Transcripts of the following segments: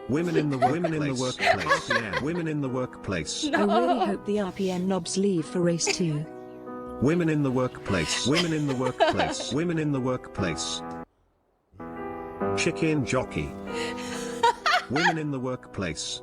Women in the workplace. Yeah. Women in the workplace. I really hope the RPM knobs leave for race 2. Women in the workplace. Women in the workplace. Women in the workplace. Chicken jockey. Women in the workplace.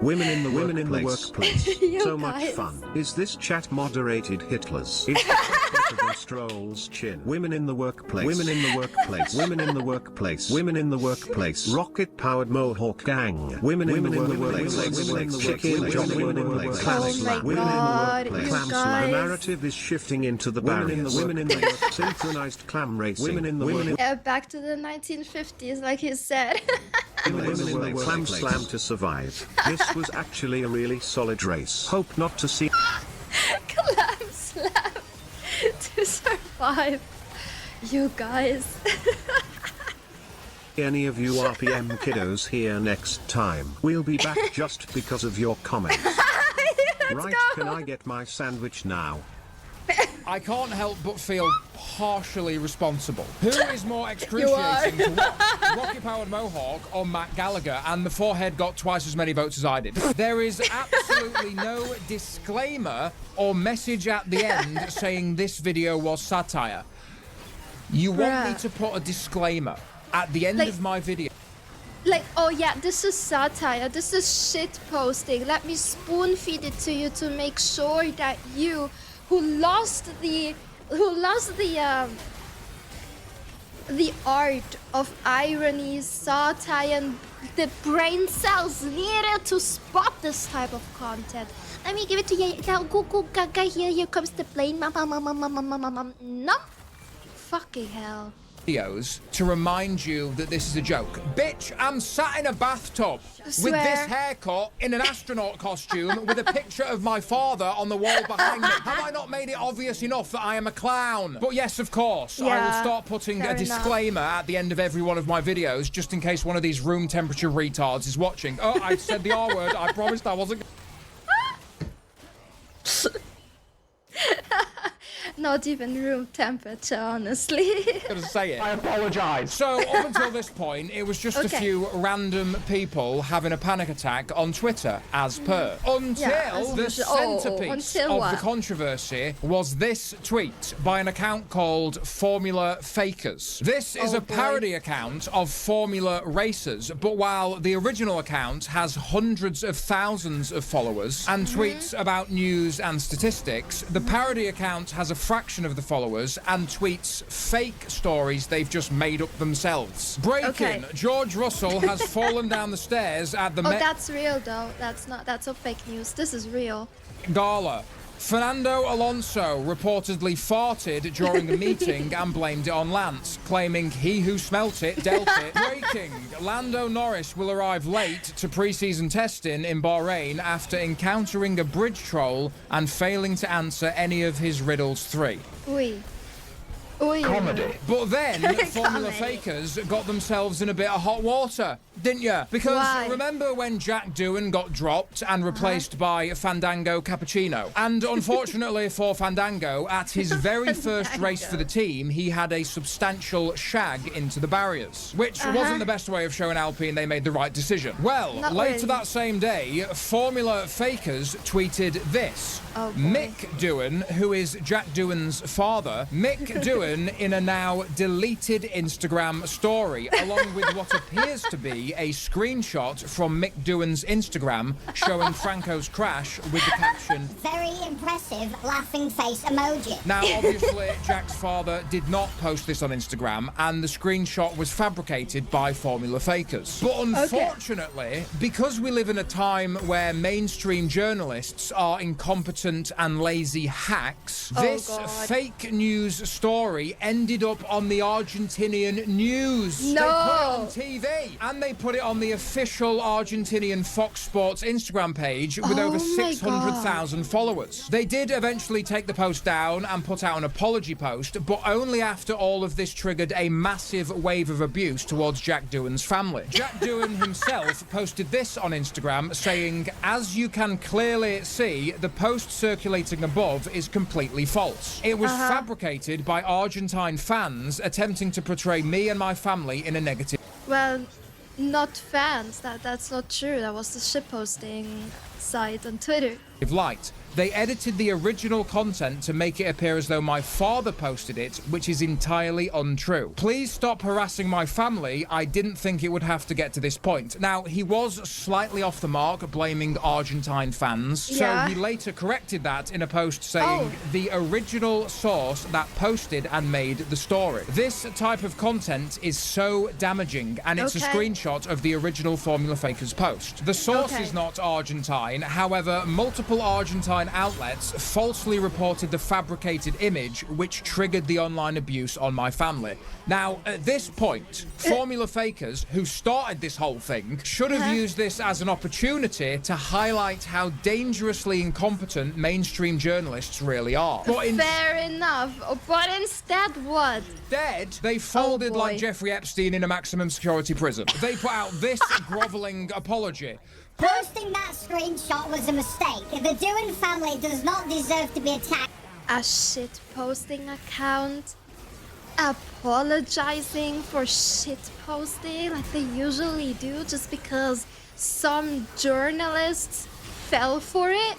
Women in the workplace. So much fun. Is this chat moderated Hitler's? Is the chat better than Stroll's chin? Women in the workplace. Women in the workplace. Women in the workplace. Women in the workplace. Rocket powered Mohawk gang. Women in the workplace. Chicken jockey. Women in the workplace. Oh my god, you The guys. narrative is shifting into the barriers. Women in the synchronized clam racing. Women in the Back to the 1950s, like he said. Women in the clam slam to survive. This was actually a really solid race. Hope not to see Clam slam to survive. You guys. any of you RPM kiddos here next time. We'll be back just because of your comments. Right, can I get my sandwich now? I can't help but feel partially responsible. Who is more excruciating to watch, Rocket-Powered Mohawk or Matt Gallagher? And the forehead got twice as many votes as I did. There is absolutely no disclaimer or message at the end saying this video was satire. You want me to put a disclaimer at the end of my video? Like, oh yeah, this is satire, this is shit posting. Let me spoon feed it to you to make sure that you who lost the art of irony, satire, and the brain cells needed to spot this type of content. Let me give it to you. Go, gaga, here comes the plane. No. Fucking hell. Videos to remind you that this is a joke. Bitch, I'm sat in a bathtub with this haircut in an astronaut costume with a picture of my father on the wall behind me. Have I not made it obvious enough that I am a clown? But yes, of course, I will start putting a disclaimer at the end of every one of my videos just in case one of these room temperature retards is watching. Oh, I said the R word. I promised I wasn't. Not even room temperature, honestly. Gonna say it. I apologize. So up until this point, it was just a few random people having a panic attack on Twitter, as per. Until the centerpiece of the controversy was this tweet by an account called Formula Fakers. This is a parody account of Formula Racers, but while the original account has hundreds of thousands of followers and tweets about news and statistics, the parody account has a fraction of the followers and tweets fake stories they've just made up themselves. Breaking, George Russell has fallen down the stairs at the that's real though. That's not fake news. This is real. Gala. Fernando Alonso reportedly farted during a meeting and blamed it on Lance, claiming he who smelt it dealt it. Breaking, Lando Norris will arrive late to pre-season testing in Bahrain after encountering a bridge troll and failing to answer any of his riddles 3. Comedy. But then Formula Fakers got themselves in a bit of hot water, didn't you? Because remember when Jack Doohan got dropped and replaced by Fandango Cappuccino? And unfortunately for Fandango, at his very first race for the team, he had a substantial shag into the barriers, which wasn't the best way of showing Alpine they made the right decision. Well, later that same day, Formula Fakers tweeted this. Mick Doohan, who is Jack Doohan's father, Mick Doohan in a now deleted Instagram story, along with what appears to be a screenshot from Mick Doohan's Instagram showing Franco's crash with the caption, "Very impressive laughing face emoji." Now, obviously, Jack's father did not post this on Instagram, and the screenshot was fabricated by Formula Fakers. But unfortunately, because we live in a time where mainstream journalists are incompetent and lazy hacks, this fake news story ended up on the Argentinian news. They put it on TV, and they put it on the official Argentinian Fox Sports Instagram page with over 600,000 followers. They did eventually take the post down and put out an apology post, but only after all of this triggered a massive wave of abuse towards Jack Doohan's family. Jack Doohan himself posted this on Instagram saying, "As you can clearly see, the post circulating above is completely false. It was fabricated by Argentine fans attempting to portray me and my family in a negative..." Well, not fans. That's not true. That was the shitposting site on Twitter. Light. They edited the original content to make it appear as though my father posted it, which is entirely untrue. Please stop harassing my family. I didn't think it would have to get to this point. Now, he was slightly off the mark, blaming Argentine fans. Yeah. So he later corrected that in a post saying the original source that posted and made the story. This type of content is so damaging, and it's a screenshot of the original Formula Fakers post. The source is not Argentine. However, multiple Argentine outlets falsely reported the fabricated image, which triggered the online abuse on my family. Now, at this point, Formula Fakers, who started this whole thing, should have used this as an opportunity to highlight how dangerously incompetent mainstream journalists really are. But Fair enough. But instead, what? Instead, they folded like Jeffrey Epstein in a maximum security prison. They put out this groveling apology. Posting that screenshot was a mistake. The Doohan family does not deserve to be attacked. A shit posting account apologizing for shit posting like they usually do just because some journalists fell for it.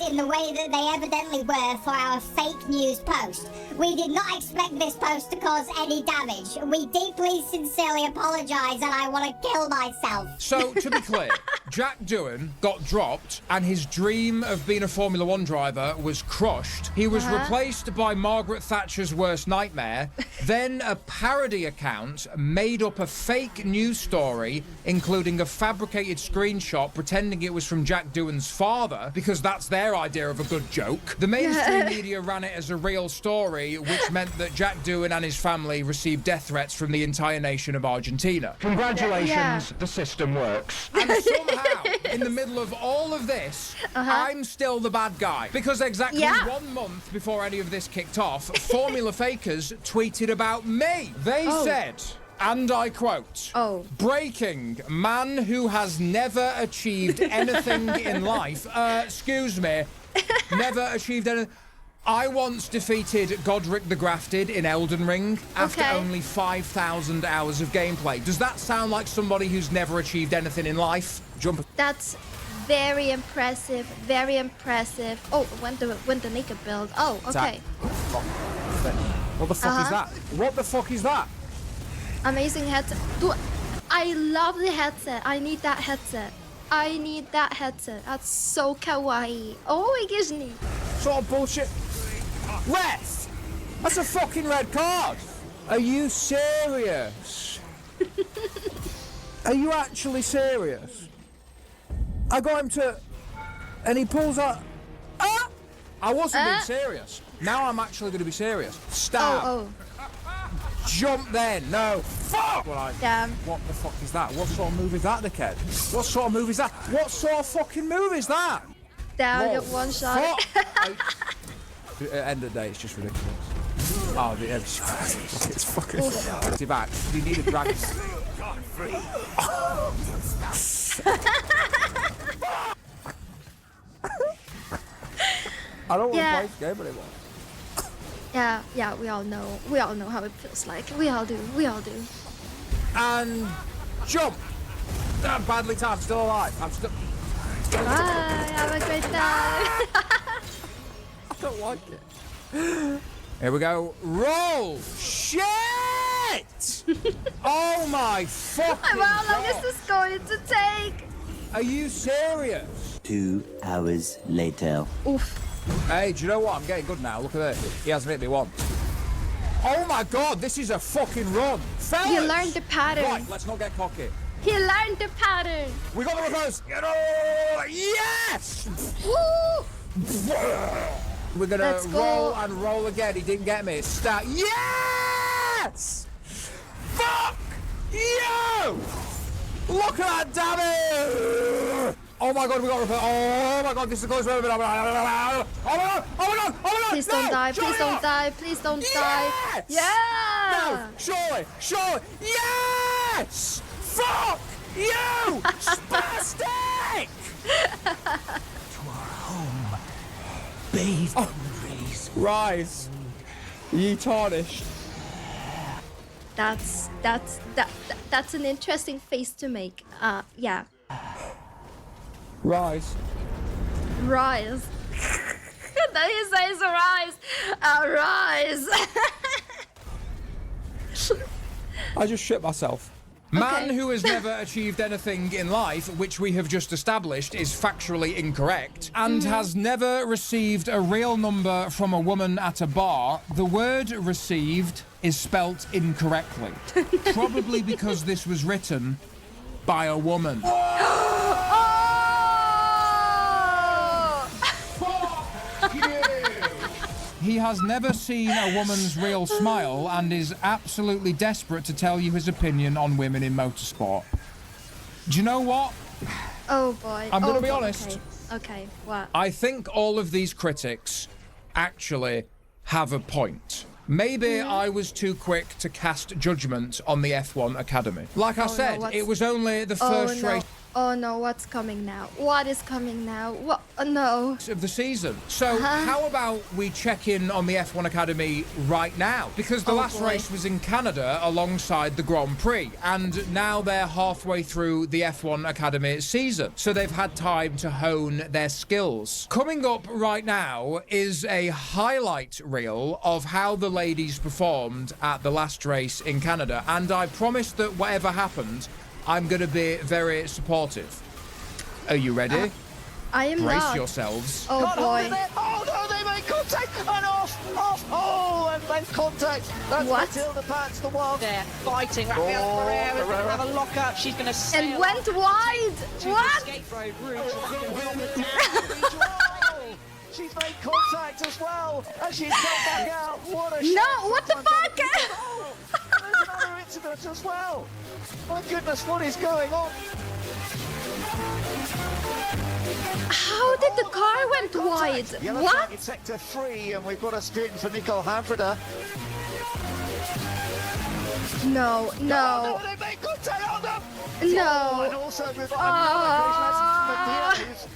In the way that they evidently were for our fake news post. We did not expect this post to cause any damage. We deeply, sincerely apologize, and I want to kill myself. So, to be clear, Jack Doohan got dropped, and his dream of being a Formula One driver was crushed. He was replaced by Margaret Thatcher's worst nightmare. Then a parody account made up a fake news story, including a fabricated screenshot pretending it was from Jack Doohan's father, because that's their idea of a good joke. The mainstream media ran it as a real story, which meant that Jack Doohan and his family received death threats from the entire nation of Argentina. Congratulations, the system works. And somehow, in the middle of all of this, I'm still the bad guy. Because exactly 1 month before any of this kicked off, Formula Fakers tweeted about me. They said... And I quote, breaking, man who has never achieved anything in life. Excuse me, never achieved anything. I once defeated Godric the Grafted in Elden Ring after only 5,000 hours of gameplay. Does that sound like somebody who's never achieved anything in life? That's very impressive, very impressive. Oh, when the naked build. Oh, okay. What the fuck is that? What the fuck is that? Amazing headset. Dude, I love the headset. I need that headset. I need that headset. That's so kawaii. Oh my goodness. Sort of bullshit. Ref! That's a fucking red card. Are you serious? Are you actually serious? I got him to... And he pulls out... Ah! I wasn't being serious. Now I'm actually going to be serious. Stab. Jump then. No. Fuck! Damn. What the fuck is that? What sort of move is that, dickhead? What sort of move is that? What sort of fucking move is that? Down, get one shot. At the end of the day, it's just ridiculous. Oh, it's fucking... Get it back. You need a dragon. I don't want to play this game anymore. Yeah, we all know. We all know how it feels like. We all do. And jump. Badly timed, still alive. I'm still... Bye, have a great time. I don't like it. Here we go. Roll. Shit! Oh my fucking How long God. is this going to take? Are you serious? 2 hours later. Oof. Hey, do you know what? I'm getting good now. Look at this. He hasn't hit me once. Oh my God, this is a fucking run. Fellas! He learned the pattern. Right, let's not get cocky. He learned the pattern. We got the reverse. Yes! Woo! We're gonna Let's go. roll and roll again. He didn't get me. Start. Yes! Fuck you! Look at that damage! Oh my God, we got reverse. Oh my God, this is close. Oh my God! Oh my God! Please don't die. Please don't die. Please don't die. Yeah! No! Surely! Yes! Fuck you! Spastic! To our home, bathed in rays. Rise, ye tarnished. That's an interesting face to make. Yeah. Rise. Rise. Then he says rise. Rise. I just shit myself. Man who has never achieved anything in life, which we have just established is factually incorrect, and has never received a real number from a woman at a bar. The word received is spelt incorrectly. Probably because this was written by a woman. He has never seen a woman's real smile and is absolutely desperate to tell you his opinion on women in motorsport. Do you know what? Oh boy. I'm going to be honest. Okay, what? I think all of these critics actually have a point. Maybe I was too quick to cast judgment on the F1 Academy. Like I said, it was only the first race Oh no, what's coming now? What is coming now? What? No. of the season. So how about we check in on the F1 Academy right now? Because the last race was in Canada alongside the Grand Prix, and now they're halfway through the F1 Academy season. So they've had time to hone their skills. Coming up right now is a highlight reel of how the ladies performed at the last race in Canada, and I promise that whatever happened, I'm going to be very supportive. Are you ready? I am Brace not. yourselves. Oh boy. Oh no, they made contact and off. Oh, and made contact. That's What? Matilda Pats, the wild. They're fighting. Rafael Ferreira is going to have a lock-up. She's going to sail And went wide. to What? the escape road route. She's made contact as well, and she's come back out. What a No, what the fuck? There's another incident as well. My goodness, what is going on? How did the car went wide? Yellow What? flag in sector 3, and we've got a student for Nicole Hanfreda. No, Oh, no, they made contact on them. no. And also with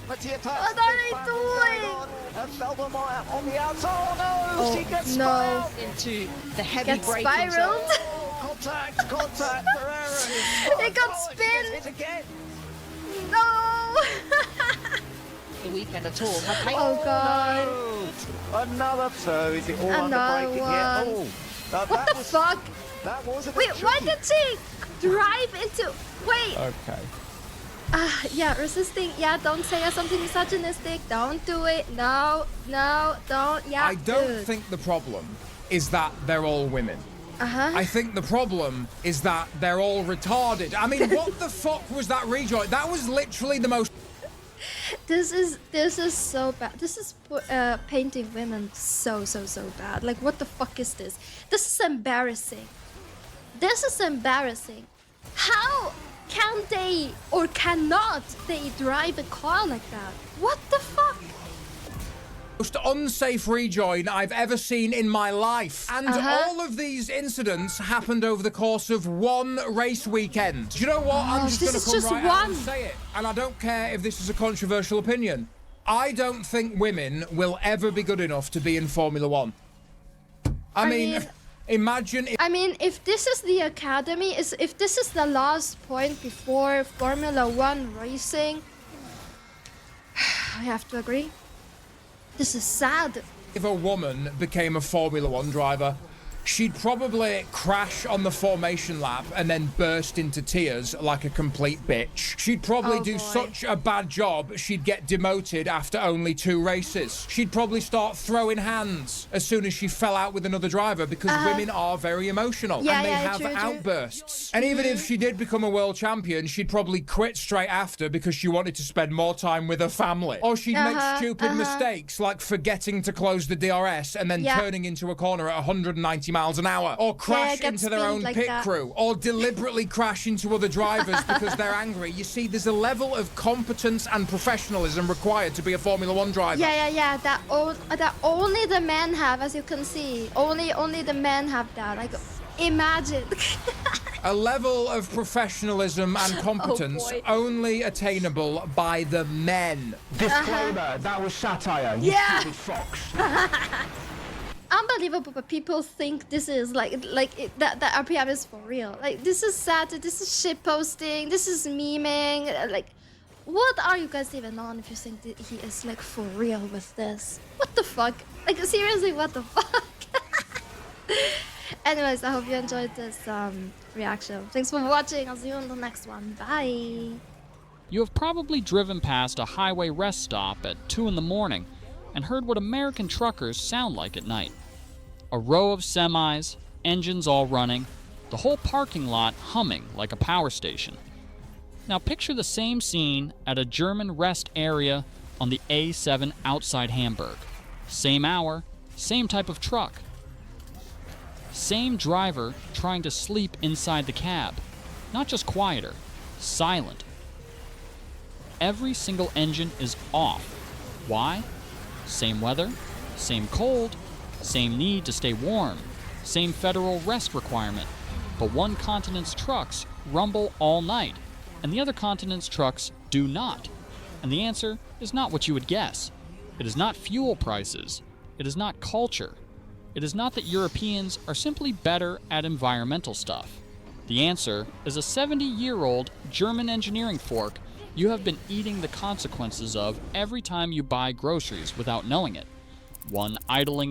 Mattia Pats. What are they doing? And Feldman on the outside. Oh no, she gets no. spiraled. into the heavy Get braking spiraled. zone. Contact, Ferreira. It got She spin. gets it again. No. The weekend at all. Okay. Oh god. Oh, another. So is it all under Another braking here? one. Oh, What that the was, fuck? That was a bit Wait, why tricky. did she drive into... Wait. Okay. Yeah, resisting. Yeah, don't say something misogynistic. Don't do it. No, don't. Yeah, I don't dude. think the problem is that they're all women. I think the problem is that they're all retarded. I mean, what the fuck was that rejoin? That was literally the most... This is so bad. This is painting women so bad. Like, what the fuck is this? This is embarrassing. This is embarrassing. How can they or cannot they drive a car like that? What the fuck? most unsafe rejoin I've ever seen in my life. And all of these incidents happened over the course of one race weekend. Do you know what? I'm just going to come right out and say it. And I don't care if this is a controversial opinion. I don't think women will ever be good enough to be in Formula One. I mean, imagine if... I mean, if this is the academy, if this is the last point before Formula One racing, I have to agree. This is sad. If a woman became a Formula One driver, she'd probably crash on the formation lap and then burst into tears like a complete bitch. She'd probably do such a bad job, she'd get demoted after only 2 races. She'd probably start throwing hands as soon as she fell out with another driver because women are very emotional and they have outbursts. And even if she did become a world champion, she'd probably quit straight after because she wanted to spend more time with her family. Or she'd make stupid mistakes like forgetting to close the DRS and then turning into a corner at 190 miles an hour, or crash into their own pit crew, or deliberately crash into other drivers because they're angry. You see, there's a level of competence and professionalism required to be a Formula One driver. Yeah. That only the men have, as you can see. Only the men have that. Like, imagine. A level of professionalism and competence only attainable by the men. Disclaimer, that was satire, you stupid fox. unbelievable, but people think this is that RPM is for real. Like, this is sad, this is shit posting, this is memeing. Like, what are you guys even on if you think that he is like for real with this? What the fuck? Like, seriously, what the fuck? Anyways, I hope you enjoyed this reaction. Thanks for watching. I'll see you on the next one. Bye. You have probably driven past a highway rest stop at 2 in the morning and heard what American truckers sound like at night. A row of semis, engines all running, the whole parking lot humming like a power station. Now picture the same scene at a German rest area on the A7 outside Hamburg. Same hour, same type of truck. Same driver trying to sleep inside the cab. Not just quieter, silent. Every single engine is off. Why? Same weather, same cold, same need to stay warm, same federal rest requirement. But one continent's trucks rumble all night, and the other continent's trucks do not. And the answer is not what you would guess. It is not fuel prices. It is not culture. It is not that Europeans are simply better at environmental stuff. The answer is a 70-year-old German engineering fork you have been eating the consequences of every time you buy groceries without knowing it. One idling